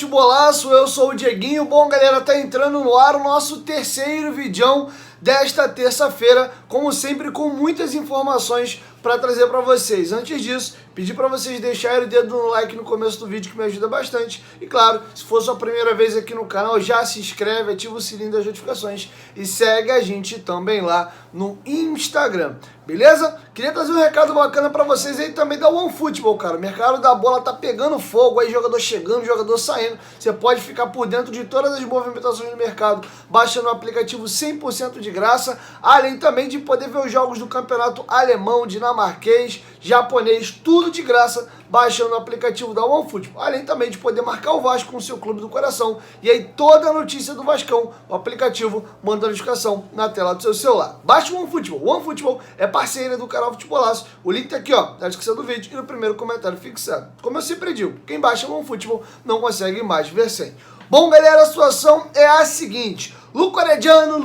Futebolaço, eu sou o Dieguinho. Bom, galera, tá entrando no ar o nosso terceiro vidão desta terça-feira, como sempre com muitas informações para trazer para vocês. Antes disso, pedir para vocês deixarem o dedo no like no começo do vídeo, que me ajuda bastante. E claro, se for sua primeira vez aqui no canal, já se inscreve, ativa o sininho das notificações e segue a gente também lá no Instagram, beleza? Queria trazer um recado bacana para vocês aí também da OneFootball, cara. O mercado da bola tá pegando fogo, aí jogador chegando, jogador saindo. Você pode ficar por dentro de todas as movimentações do mercado, baixando o aplicativo 100% de graça, além também de poder ver os jogos do campeonato alemão, dinamarquês, japonês, tudo de graça, baixando o aplicativo da OneFootball. Além também de poder marcar o Vasco com o seu clube do coração. E aí toda a notícia do Vascão, o aplicativo manda notificação na tela do seu celular. Baixe o OneFootball. O OneFootball é parceira do canal Futebolaço. O link tá aqui, ó, na descrição do vídeo e no primeiro comentário fixado. Como eu sempre digo, quem baixa o OneFootball não consegue mais ver sem. Bom, galera, a situação é a seguinte: Luco Arediano,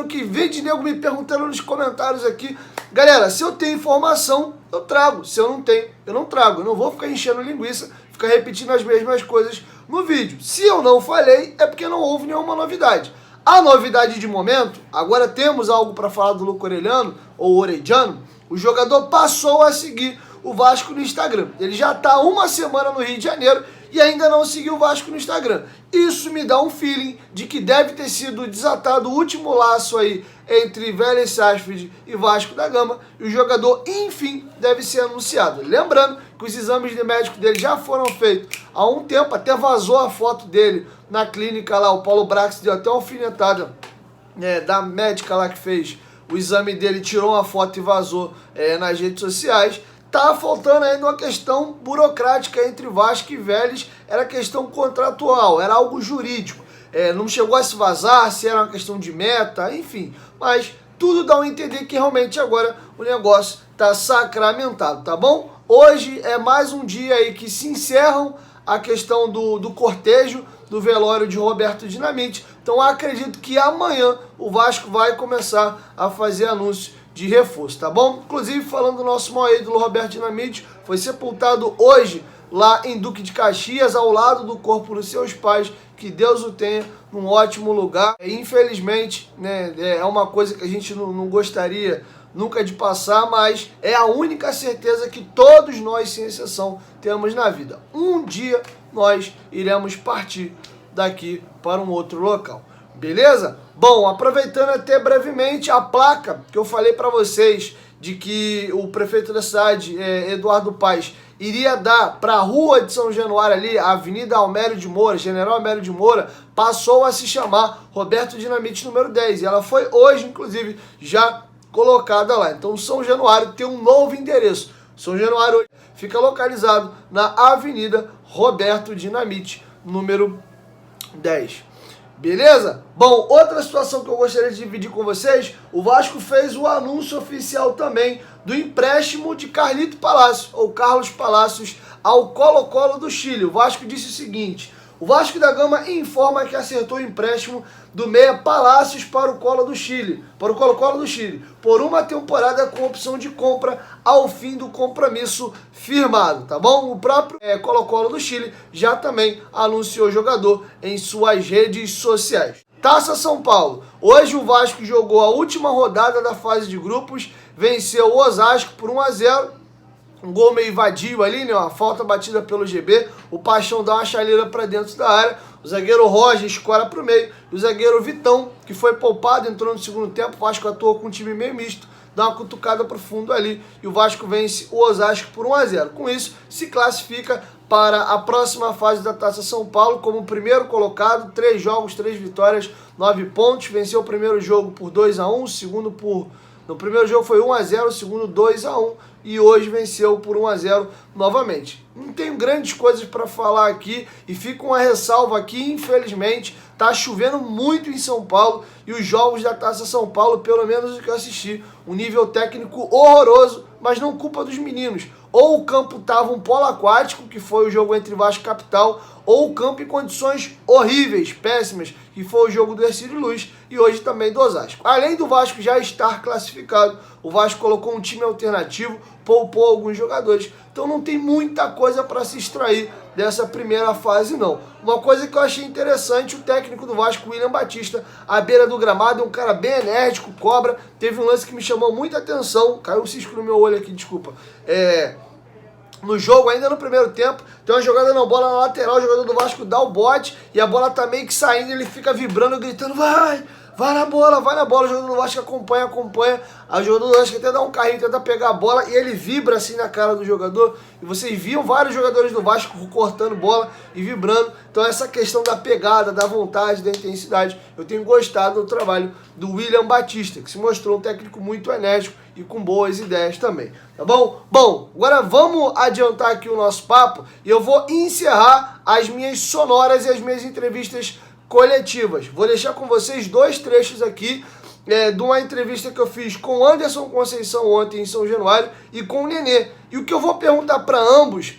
que vem de nego me perguntando nos comentários aqui. Galera, se eu tenho informação, eu trago. Se eu não tenho, eu não trago. Eu não vou ficar enchendo linguiça, ficar repetindo as mesmas coisas no vídeo. Se eu não falei, é porque não houve nenhuma novidade. A novidade de momento, agora temos algo para falar do Luco Arediano, ou Orediano. O jogador passou a seguir o Vasco no Instagram. Ele já está uma semana no Rio de Janeiro e ainda não seguiu o Vasco no Instagram. Isso me dá um feeling de que deve ter sido desatado o último laço aí entre Vélez Sarsfield e Vasco da Gama, e o jogador, enfim, deve ser anunciado. Lembrando que os exames de médico dele já foram feitos há um tempo, até vazou a foto dele na clínica lá, o Paulo Brax deu até uma alfinetada da médica lá que fez o exame dele, tirou uma foto e vazou nas redes sociais. Tá faltando ainda uma questão burocrática entre Vasco e Vélez, era questão contratual, era algo jurídico. Não chegou a se vazar, se era uma questão de meta, enfim. Mas tudo dá a entender que realmente agora o negócio tá sacramentado, tá bom? Hoje é mais um dia aí que se encerram a questão do cortejo do velório de Roberto Dinamite. Então acredito que amanhã o Vasco vai começar a fazer anúncio de reforço, tá bom? Inclusive, falando do nosso maior ídolo Roberto Dinamite, foi sepultado hoje lá em Duque de Caxias, ao lado do corpo dos seus pais. Que Deus o tenha num ótimo lugar. Infelizmente, né, é uma coisa que a gente não gostaria nunca de passar, mas é a única certeza que todos nós, sem exceção, temos na vida. Um dia nós iremos partir daqui para um outro local. Beleza? Bom, aproveitando até brevemente a placa que eu falei para vocês de que o prefeito da cidade, Eduardo Paes, iria dar para a rua de São Januário ali, a Avenida Almério de Moura, General Almério de Moura, passou a se chamar Roberto Dinamite número 10. E ela foi hoje, inclusive, já colocada lá. Então São Januário tem um novo endereço. São Januário hoje fica localizado na Avenida Roberto Dinamite número 10. Beleza? Bom, outra situação que eu gostaria de dividir com vocês, o Vasco fez o anúncio oficial também do empréstimo de Carlito Palacios, ou Carlos Palacios, ao Colo-Colo do Chile. O Vasco disse o seguinte: o Vasco da Gama informa que acertou o empréstimo do meia Palacios para o Colo-Colo do Chile, por uma temporada com opção de compra ao fim do compromisso firmado, tá bom? O próprio Colo-Colo do Chile já também anunciou o jogador em suas redes sociais. Taça São Paulo. Hoje o Vasco jogou a última rodada da fase de grupos, venceu o Osasco por 1-0. Um gol meio vadio ali, né? Uma falta batida pelo GB. O Paixão dá uma chaleira para dentro da área. O zagueiro Roger escora para o meio. E o zagueiro Vitão, que foi poupado, entrou no segundo tempo. O Vasco atuou com um time meio misto. Dá uma cutucada para o fundo ali. E o Vasco vence o Osasco por 1-0. Com isso, se classifica para a próxima fase da Taça São Paulo como primeiro colocado. 3 jogos, 3 vitórias, 9 pontos. Venceu o primeiro jogo por 2-1. O segundo por... No primeiro jogo foi 1-0, o segundo 2-1 e hoje venceu por 1-0 novamente. Não tenho grandes coisas para falar aqui e fica uma ressalva aqui, infelizmente, tá chovendo muito em São Paulo e os jogos da Taça São Paulo, pelo menos o que eu assisti, um nível técnico horroroso, mas não culpa dos meninos. Ou o campo tava um polo aquático, que foi o jogo entre Vasco e Capital, ou o campo em condições horríveis, péssimas, que foi o jogo do Ercílio Luz e hoje também do Osasco. Além do Vasco já estar classificado, o Vasco colocou um time alternativo, poupou alguns jogadores, então não tem muita coisa para se extrair dessa primeira fase, não. Uma coisa que eu achei interessante, o técnico do Vasco, William Batista, à beira do gramado, é um cara bem enérgico, cobra. Teve um lance que me chamou muita atenção, caiu um cisco no meu olho aqui, desculpa. No jogo, ainda no primeiro tempo, tem uma jogada na bola na lateral, o jogador do Vasco dá o bote e a bola tá meio que saindo, ele fica vibrando, gritando, vai na bola, o jogador do Vasco acompanha, aí o jogador do Vasco até dá um carrinho, tenta pegar a bola e ele vibra assim na cara do jogador, e vocês viam vários jogadores do Vasco cortando bola e vibrando. Então essa questão da pegada, da vontade, da intensidade, eu tenho gostado do trabalho do William Batista, que se mostrou um técnico muito enérgico e com boas ideias também, tá bom? Bom, agora vamos adiantar aqui o nosso papo e eu vou encerrar as minhas sonoras e as minhas entrevistas coletivas. Vou deixar com vocês 2 trechos aqui de uma entrevista que eu fiz com o Anderson Conceição ontem em São Januário e com o Nenê. E o que eu vou perguntar para ambos,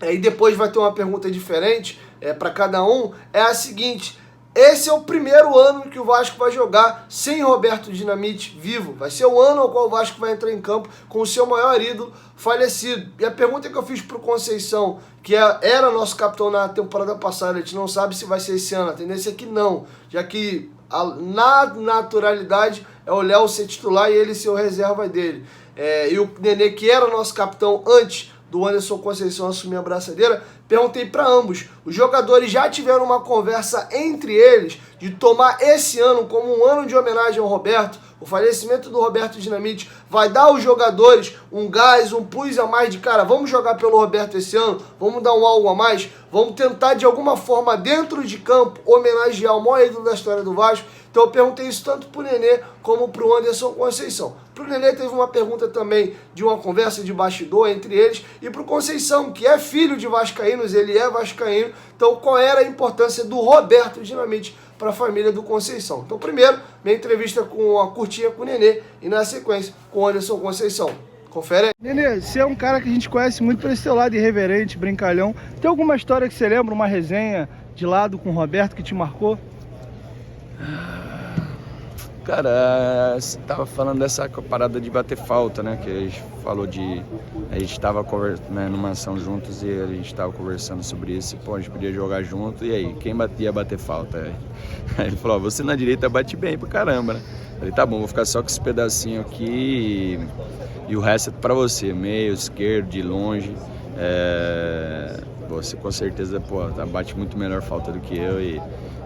e depois vai ter uma pergunta diferente para cada um, é a seguinte: esse é o primeiro ano que o Vasco vai jogar sem Roberto Dinamite vivo. Vai ser o ano ao qual o Vasco vai entrar em campo com o seu maior ídolo falecido. E a pergunta que eu fiz pro Conceição, que era nosso capitão na temporada passada, a gente não sabe se vai ser esse ano, a tendência é que não, já que na naturalidade é o Léo ser titular e ele ser o reserva dele. E o Nenê, que era nosso capitão antes do Anderson Conceição assumir a braçadeira, perguntei para ambos. Os jogadores já tiveram uma conversa entre eles de tomar esse ano como um ano de homenagem ao Roberto. O falecimento do Roberto Dinamite vai dar aos jogadores um gás, um plus a mais de cara, vamos jogar pelo Roberto esse ano, vamos dar um algo a mais, vamos tentar de alguma forma dentro de campo homenagear o maior ídolo da história do Vasco. Então eu perguntei isso tanto pro Nenê como pro Anderson Conceição. Pro Nenê teve uma pergunta também de uma conversa de bastidor entre eles, e pro Conceição, que é filho de vascaínos, ele é vascaíno, então qual era a importância do Roberto Dinamite para a família do Conceição. Então primeiro, minha entrevista com a curtinha com o Nenê e na sequência com o Anderson Conceição. Confere aí. Nenê, você é um cara que a gente conhece muito pelo seu lado irreverente, brincalhão. Tem alguma história que você lembra, uma resenha de lado com o Roberto que te marcou? Cara, você tava falando dessa parada de bater falta, né? Que a gente falou de... A gente tava numa ação juntos e a gente tava conversando sobre isso. E, pô, a gente podia jogar junto. E aí, quem ia bater falta? Aí ele falou, você na direita bate bem pra caramba, né? Eu falei, tá bom, vou ficar só com esse pedacinho aqui e o resto é pra você. Meio, esquerdo, de longe. Você com certeza, pô, bate muito melhor falta do que eu e...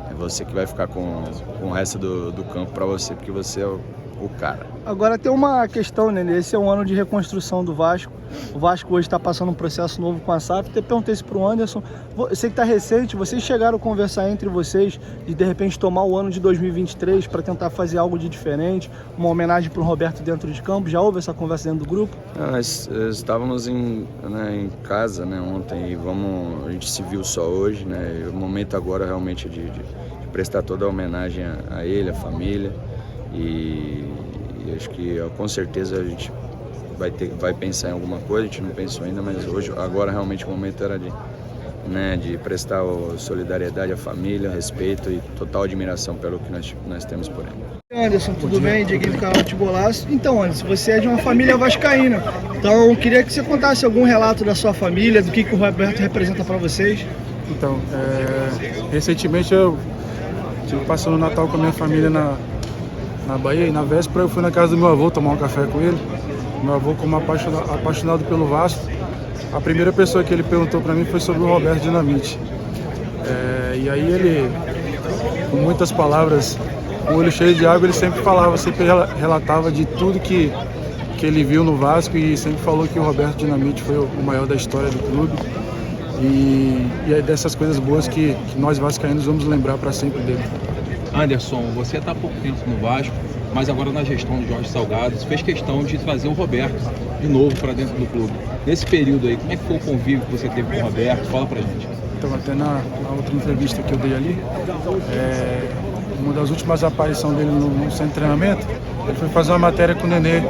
É você que vai ficar com o resto do campo para você, porque você é o cara. Agora tem uma questão, Nenê, esse é um ano de reconstrução do Vasco. O Vasco hoje está passando um processo novo com a SAF. Eu perguntei isso para o Anderson. Eu sei que está recente, vocês chegaram a conversar entre vocês de repente tomar o ano de 2023 para tentar fazer algo de diferente, uma homenagem para o Roberto dentro de campo. Já houve essa conversa dentro do grupo? Nós estávamos em casa, né, ontem e a gente se viu só hoje, né? E o momento agora realmente é de prestar toda a homenagem a ele, a família, e acho que com certeza a gente vai pensar em alguma coisa. A gente não pensou ainda, mas agora realmente o momento era de prestar solidariedade à família, respeito e total admiração pelo que nós temos por ele. Anderson, tudo bem? Dieguinho do canal de Golaço. Então, Anderson, você é de uma família vascaína, então eu queria que você contasse algum relato da sua família, do que o Roberto representa para vocês. Então, recentemente eu estive passando o Natal com a minha família na Bahia, e na véspera eu fui na casa do meu avô tomar um café com ele. Meu avô, como apaixonado pelo Vasco, a primeira pessoa que ele perguntou para mim foi sobre o Roberto Dinamite. E aí ele, com muitas palavras, com o olho cheio de água, ele sempre relatava de tudo que ele viu no Vasco, e sempre falou que o Roberto Dinamite foi o maior da história do clube. E é dessas coisas boas que nós vascaínos vamos lembrar para sempre dele. Anderson, você está há pouco tempo no Vasco, mas agora na gestão do Jorge Salgado, você fez questão de trazer o Roberto de novo para dentro do clube. Nesse período aí, como é que foi o convívio que você teve com o Roberto? Fala pra gente. Então, até na outra entrevista que eu dei ali, uma das últimas aparições dele no centro de treinamento, ele foi fazer uma matéria com o Nenê.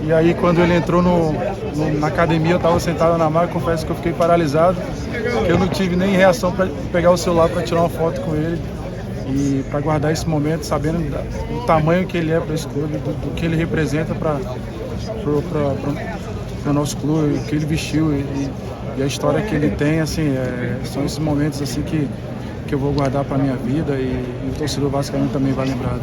E aí, quando ele entrou na academia, eu estava sentado na maca, confesso que eu fiquei paralisado, que eu não tive nem reação para pegar o celular para tirar uma foto com ele e para guardar esse momento, sabendo do tamanho que ele é para esse clube, do que ele representa para o nosso clube, o que ele vestiu. a história que ele tem, assim, são esses momentos assim que eu vou guardar para minha vida, e o torcedor vascaíno também vai lembrar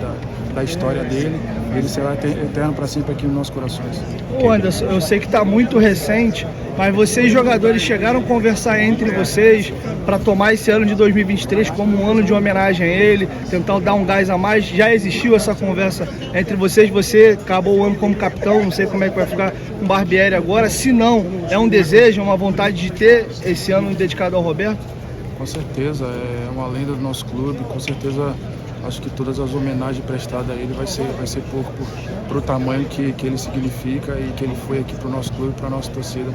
da história dele. Ele será eterno para sempre aqui nos nossos corações. Ô Anderson, eu sei que está muito recente, mas vocês jogadores chegaram a conversar entre vocês para tomar esse ano de 2023 como um ano de homenagem a ele, tentar dar um gás a mais? Já existiu essa conversa entre vocês? Você acabou o ano como capitão, não sei como é que vai ficar com o Barbieri agora. Se não, é um desejo, uma vontade de ter esse ano dedicado ao Roberto? Com certeza, é uma lenda do nosso clube, com certeza acho que todas as homenagens prestadas a ele vai ser pouco para o tamanho que ele significa e que ele foi aqui para o nosso clube, para a nossa torcida.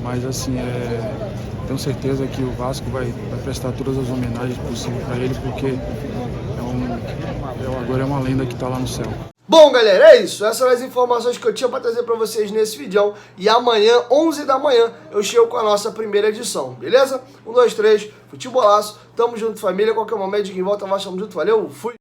Mas assim, tenho certeza que o Vasco vai prestar todas as homenagens possíveis para ele, porque agora é uma lenda que está lá no céu. Bom, galera, é isso. Essas são as informações que eu tinha para trazer para vocês nesse vídeo. E amanhã, 11 da manhã, eu chego com a nossa primeira edição, beleza? 1, 2, 3, futebolaço. Tamo junto, família. Qualquer momento, de quem volta, nós estamos junto. Valeu, fui!